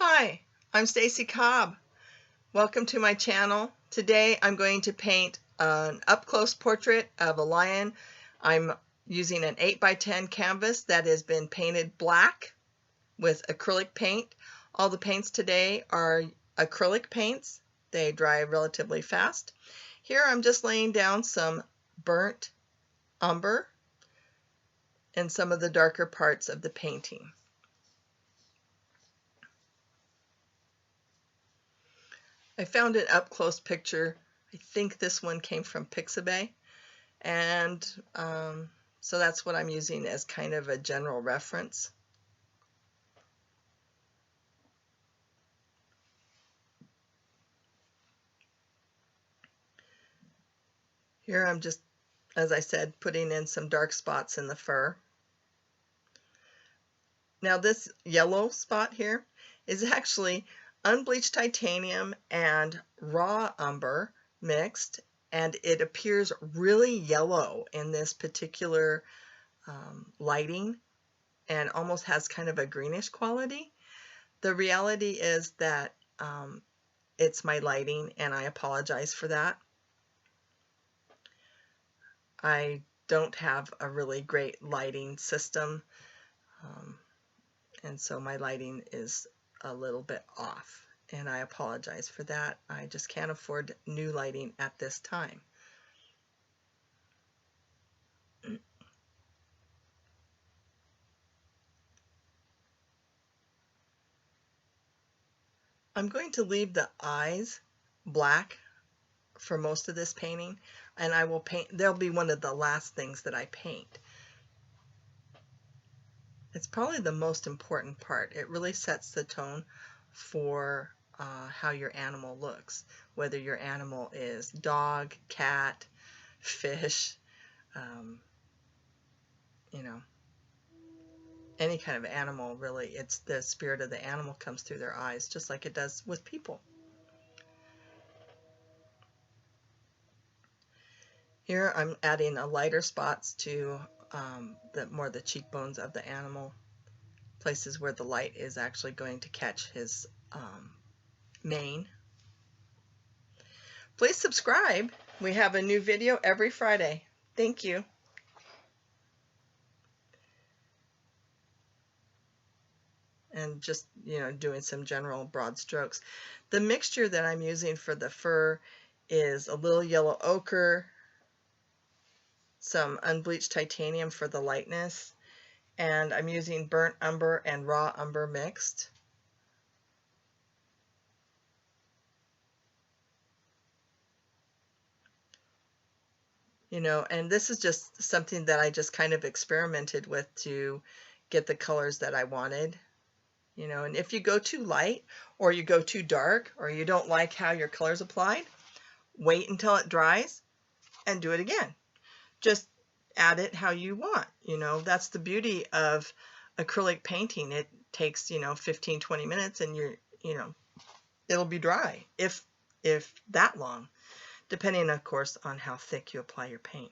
Hi, I'm Stacy Cobb. Welcome to my channel. Today I'm going to paint an up-close portrait of a lion. I'm using an 8x10 canvas that has been painted black with acrylic paint. All the paints today are acrylic paints. They dry relatively fast. Here I'm just laying down some burnt umber in some of the darker parts of the painting. I found an up-close picture. I think this one came from Pixabay, and so that's what I'm using as kind of a general reference. Here I'm just, as I said, putting in some dark spots in the fur. Now this yellow spot here is actually unbleached titanium and raw umber mixed, and it appears really yellow in this particular lighting and almost has kind of a greenish quality. The reality is that it's my lighting, and I apologize for that. I don't have a really great lighting system, and so my lighting is a little bit off, and I apologize for that. I just can't afford new lighting at this time. I'm going to leave the eyes black for most of this painting, and I will paint, they'll be one of the last things that I paint. It's probably the most important part. It really sets the tone for how your animal looks, whether your animal is dog, cat, fish, you know, any kind of animal, really. It's the spirit of the animal comes through their eyes, just like it does with people. Here I'm adding a lighter spots to the cheekbones of the animal, places where the light is actually going to catch his mane. Please subscribe. We have a new video every Friday. Thank you. And just, doing some general broad strokes. The mixture that I'm using for the fur is a little yellow ochre, some unbleached titanium for the lightness, and I'm using burnt umber and raw umber mixed. And this is just something that I just kind of experimented with to get the colors that I wanted. And if you go too light or you go too dark or you don't like how your color's applied, wait until it dries and do it again. Just add it how you want. That's the beauty of acrylic painting. It takes 15-20 minutes and it'll be dry, if that long, depending of course on how thick you apply your paint.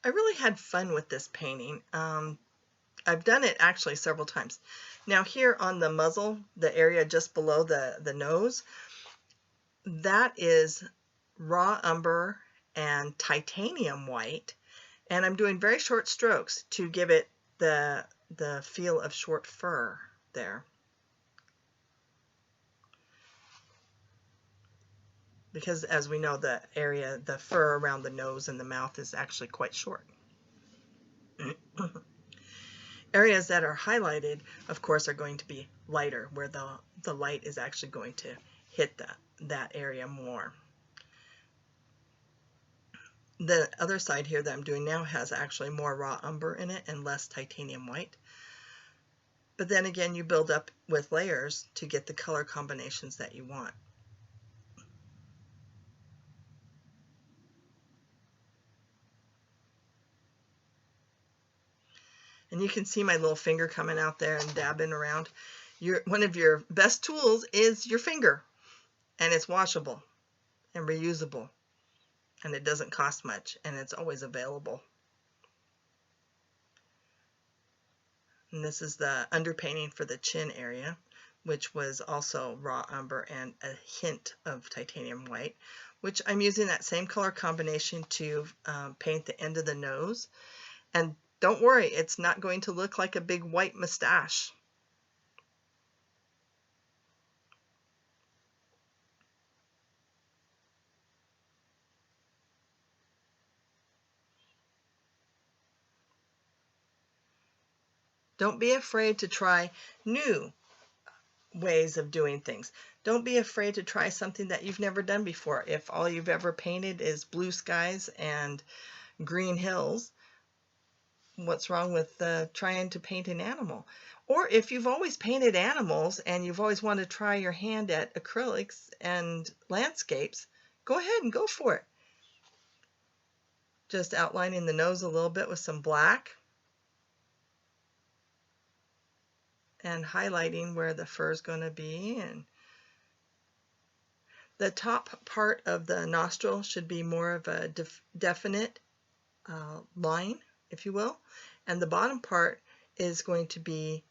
I really had fun with this painting. I've done it actually several times. Now here on the muzzle, the area just below the nose, that is raw umber and titanium white, and I'm doing very short strokes to give it the feel of short fur there. Because as we know, the fur around the nose and the mouth is actually quite short. Areas that are highlighted, of course, are going to be lighter, where the light is actually going to hit that area more. The other side here that I'm doing now has actually more raw umber in it and less titanium white. But then again, you build up with layers to get the color combinations that you want. And you can see my little finger coming out there and dabbing around. One of your best tools is your finger. and it's washable and reusable, and it doesn't cost much, and it's always available. And this is the underpainting for the chin area, which was also raw umber and a hint of titanium white, which I'm using that same color combination to paint the end of the nose. And don't worry, it's not going to look like a big white mustache. Don't be afraid to try new ways of doing things. Don't be afraid to try something that you've never done before. If all you've ever painted is blue skies and green hills, what's wrong with trying to paint an animal? Or if you've always painted animals and you've always wanted to try your hand at acrylics and landscapes, go ahead and go for it. Just outlining the nose a little bit with some black and highlighting where the fur is going to be. And the top part of the nostril should be more of a definite line, if you will, and the bottom part is going to be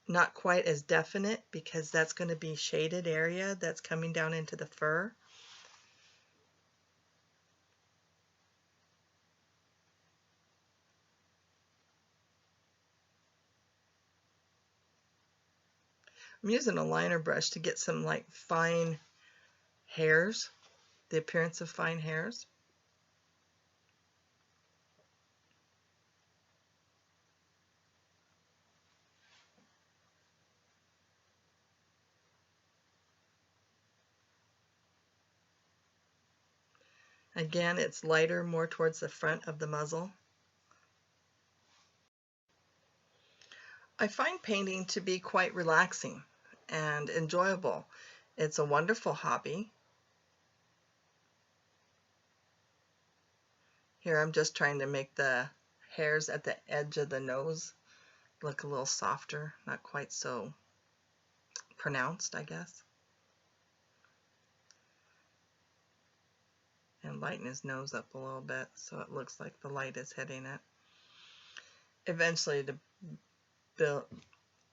not quite as definite because that's going to be shaded area that's coming down into the fur. I'm using a liner brush to get some like fine hairs, the appearance of fine hairs. Again, it's lighter, more towards the front of the muzzle. I find painting to be quite relaxing and enjoyable. It's a wonderful hobby. Here I'm just trying to make the hairs at the edge of the nose look a little softer, not quite so pronounced, I guess. And lighten his nose up a little bit so it looks like the light is hitting it. Eventually, to build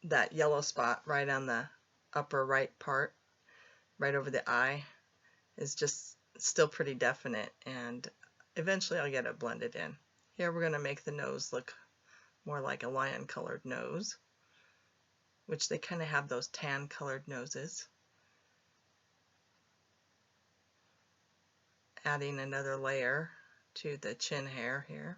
that yellow spot right on the upper right part, right over the eye, is just still pretty definite, and eventually I'll get it blended in. Here we're going to make the nose look more like a lion colored nose, which they kind of have those tan colored noses. Adding another layer to the chin hair here.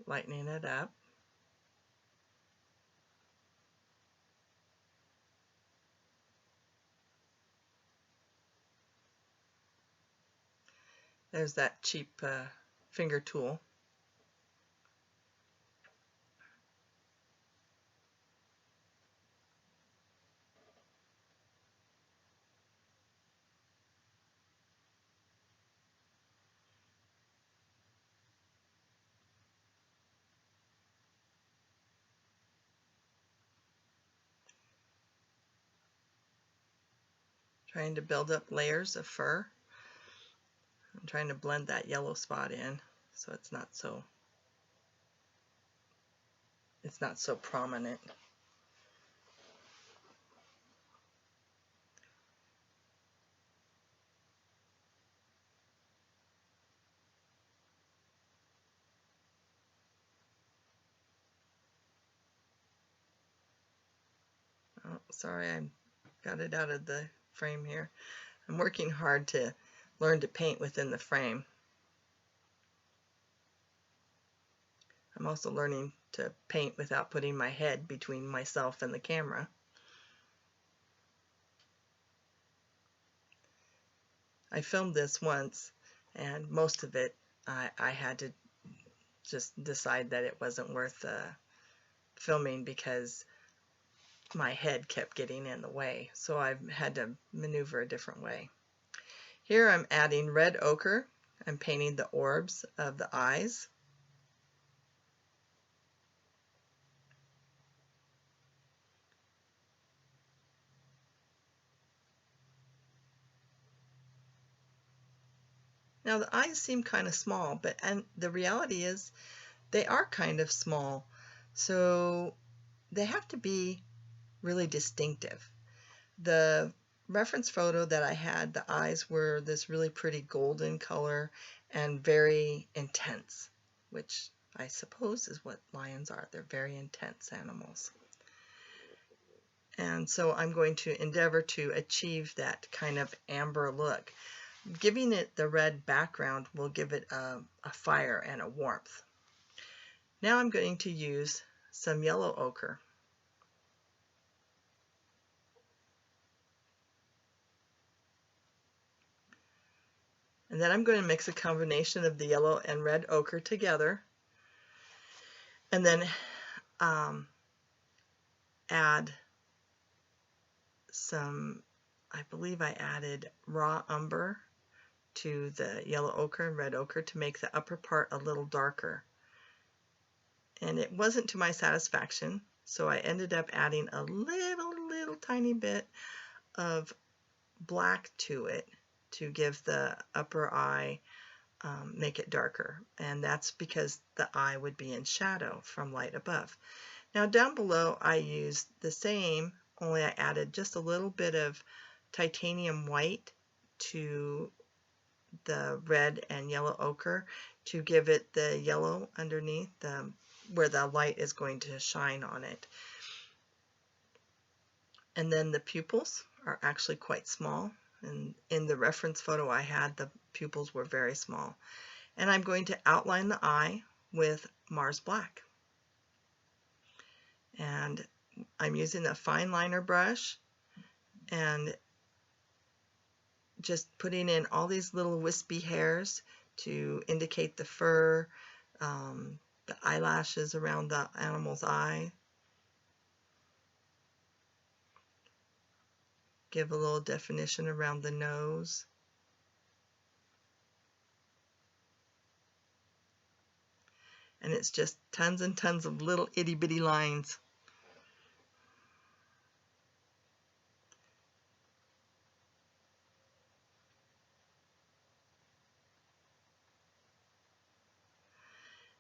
Lightening it up. There's that cheap finger tool. Trying to build up layers of fur. I'm trying to blend that yellow spot in so it's not so prominent. Oh, sorry, I got it out of the frame here. I'm working hard to learn to paint within the frame. I'm also learning to paint without putting my head between myself and the camera. I filmed this once, and most of it I had to just decide that it wasn't worth filming because my head kept getting in the way, so I've had to maneuver a different way. Here I'm adding red ochre. I'm painting the orbs of the eyes. Now the eyes seem kind of small, and the reality is they are kind of small. So they have to be really distinctive. The reference photo that I had, the eyes were this really pretty golden color and very intense, which I suppose is what lions are. They're very intense animals. And so I'm going to endeavor to achieve that kind of amber look. Giving it the red background will give it a fire and a warmth. Now I'm going to use some yellow ochre. And then I'm going to mix a combination of the yellow and red ochre together. And then add some, I believe I added raw umber to the yellow ochre and red ochre to make the upper part a little darker. And it wasn't to my satisfaction, so I ended up adding a little tiny bit of black to it to give the upper eye, make it darker. And that's because the eye would be in shadow from light above. Now down below I used the same, only I added just a little bit of titanium white to the red and yellow ochre to give it the yellow underneath, where the light is going to shine on it. And then the pupils are actually quite small. And in the reference photo I had, the pupils were very small. And I'm going to outline the eye with Mars Black. And I'm using a fine liner brush and just putting in all these little wispy hairs to indicate the fur, the eyelashes around the animal's eye. Give a little definition around the nose. And it's just tons and tons of little itty bitty lines.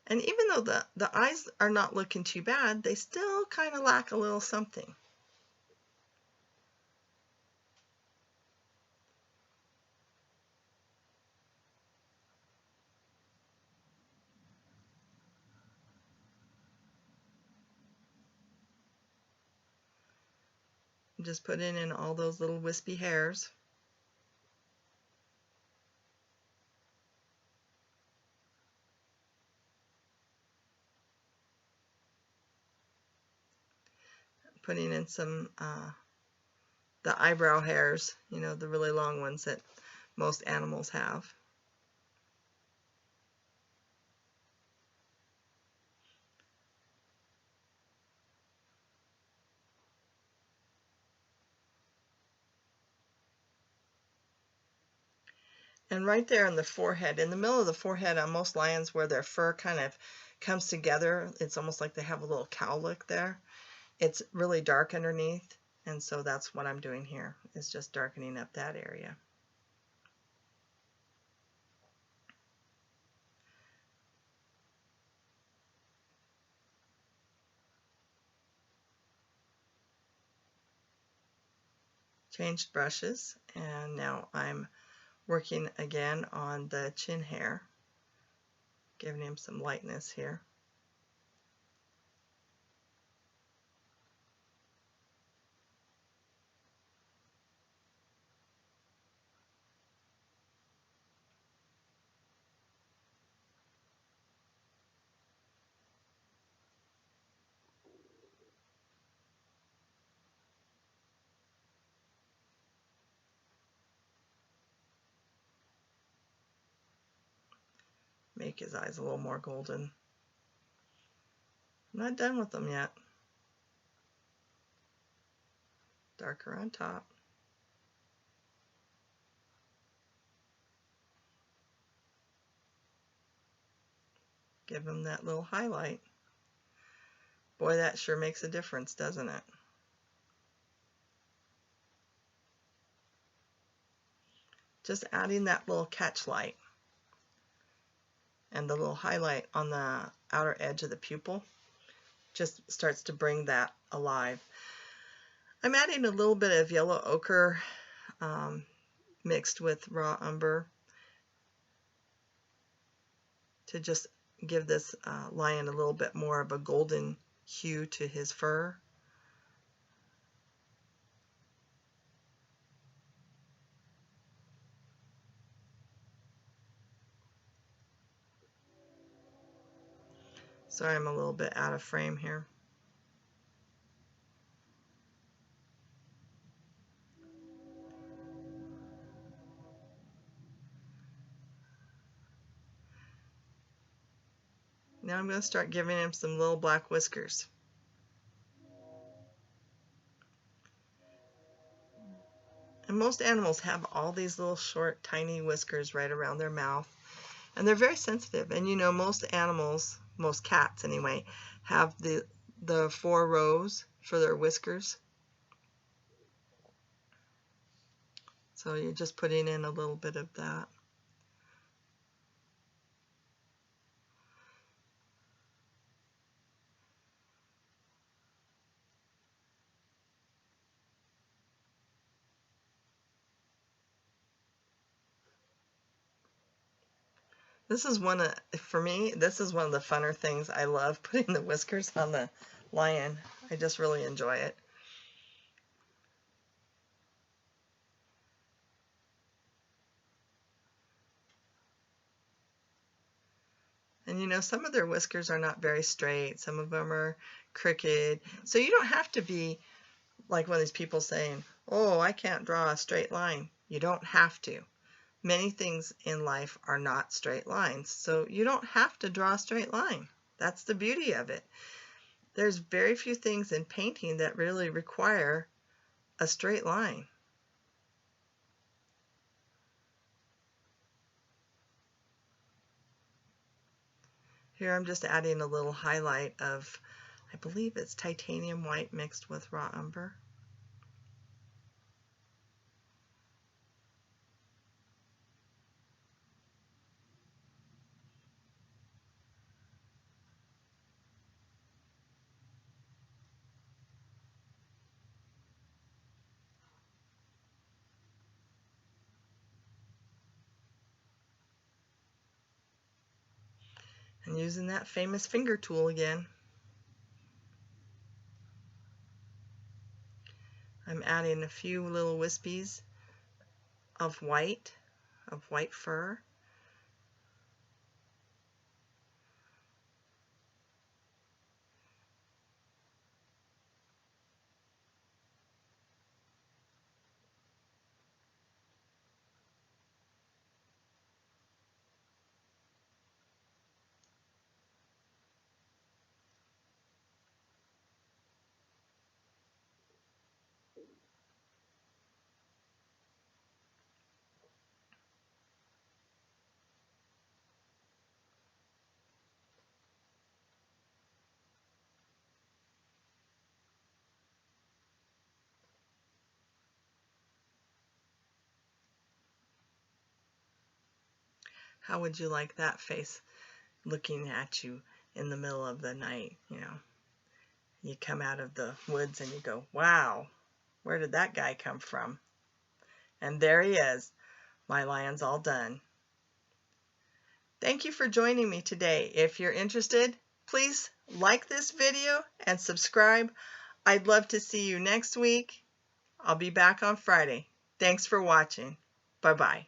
And even though the eyes are not looking too bad, they still kind of lack a little something. Just putting in all those little wispy hairs. Putting in some the eyebrow hairs, you know, the really long ones that most animals have. And right there on the forehead, in the middle of the forehead on most lions where their fur kind of comes together, it's almost like they have a little cow look there. It's really dark underneath, and so that's what I'm doing here, is just darkening up that area. Changed brushes, and now I'm working again on the chin hair, giving him some lightness here. Make his eyes a little more golden. I'm not done with them yet. Darker on top. Give him that little highlight. Boy, that sure makes a difference, doesn't it? Just adding that little catch light. and the little highlight on the outer edge of the pupil just starts to bring that alive. I'm adding a little bit of yellow ochre mixed with raw umber to just give this lion a little bit more of a golden hue to his fur. Sorry, I'm a little bit out of frame here. Now I'm going to start giving him some little black whiskers. And most animals have all these little short, tiny whiskers right around their mouth. And they're very sensitive. And you know, most animals, most cats anyway, have the 4 rows for their whiskers. So you're just putting in a little bit of that. This is for me, this is one of the funner things. I love putting the whiskers on the lion. I just really enjoy it. And you know, some of their whiskers are not very straight. Some of them are crooked. So you don't have to be like one of these people saying, oh, I can't draw a straight line. You don't have to. Many things in life are not straight lines, so you don't have to draw a straight line. That's the beauty of it. There's very few things in painting that really require a straight line. Here I'm just adding a little highlight of, I believe it's titanium white mixed with raw umber. And using that famous finger tool again. I'm adding a few little wispies of white fur. How would you like that face looking at you in the middle of the night? You know, you come out of the woods and you go, wow, where did that guy come from? And there he is. My lion's all done. Thank you for joining me today. If you're interested, please like this video and subscribe. I'd love to see you next week. I'll be back on Friday. Thanks for watching. Bye-bye.